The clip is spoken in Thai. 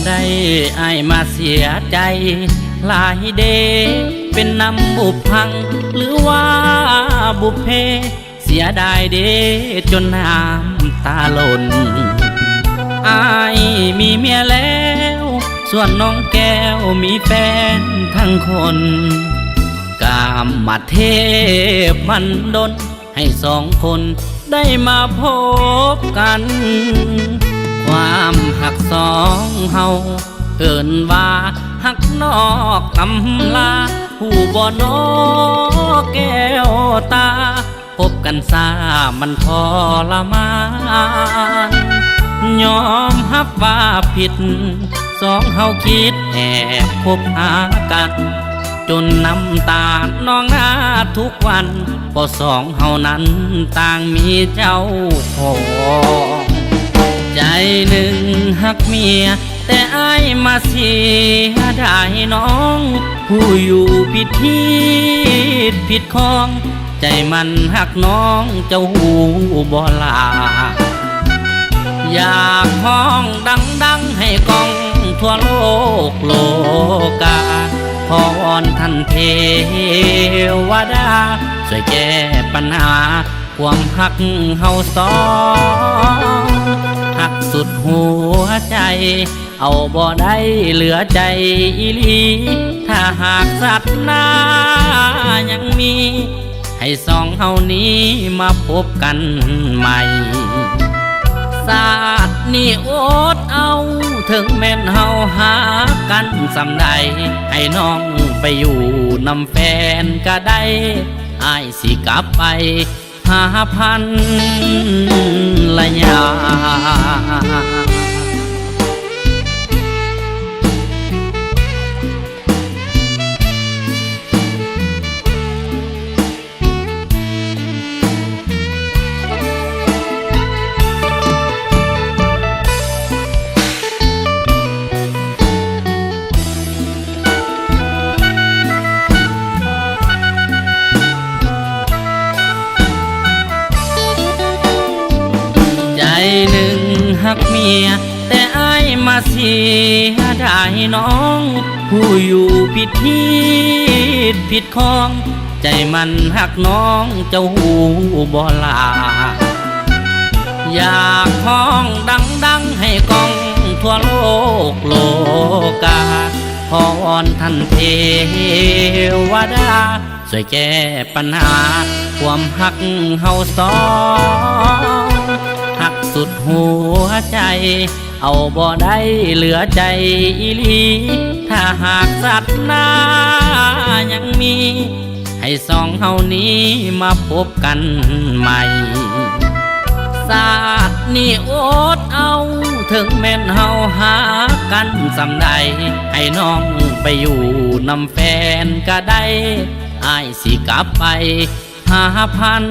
ได้อ้ายมาเสียใจหลายเดเป็นน้ำบุพังหรือว่าบุพเพเสียดายเดจนน้ำตาหล่นอ้ายมีเมียแล้วส่วนน้องแก้วมีแฟนทั้งคนกามมาเทพมันดนให้สองคนได้มาพบกันความหักสองเฮาเกินว่าหักนอกตำลาผู้บ่นอแก้วตาพบกันซามันทรมานยอมรับว่าผิดสองเฮาคิดแอบพบหากันจนน้ำตาน้องหน้าทุกวันพอสองเฮานั้นต่างมีเจ้าของใจหนึ่งหักเมียแต่อ้ายมาเสียดายน้องผู้อยู่ผิดที่ผิดของใจมันหักน้องเจ้าหูบ่ลาอยากห้องดังๆให้กองทั่วโลกโลกาขอวอนท่านเทวดาช่วยแก้ปัญหาความหักเฮาสองหักสุดหัวใจเอาบ่ได้เหลือใจอีหลีถ้าหากสัตว์หน้ายังมีให้สองเฮานี้มาพบกันใหม่ศาสตร์นี่อดเอาถึงแม่นเฮาหากันสำใดให้น้องไปอยู่นำแฟนก็ได้อ้ายสิกลับไปหาพันละยาหนึ่งหักเมียแต่อ้ายมาเสียดายน้องผู้อยู่ผิดที่ผิดของใจมันหักน้องเจ้าหูบ่ลาอยากห้องดังๆให้กองทั่วโลกโลกาขอวอนท่านเทวดาช่วยแก้ปัญหาความหักเฮาสองหักสุดหัวใจเอาบ่ได้เหลือใจอีหลีถ้าหากสัตว์หน้ายังมีให้สองเฮานี้มาพบกันใหม่ศาสตร์นี่อดเอาถึงแม่นเฮาหากันสำใดให้น้องไปอยู่นำแฟนก็ได้อ้ายสิกลับไปหาพัน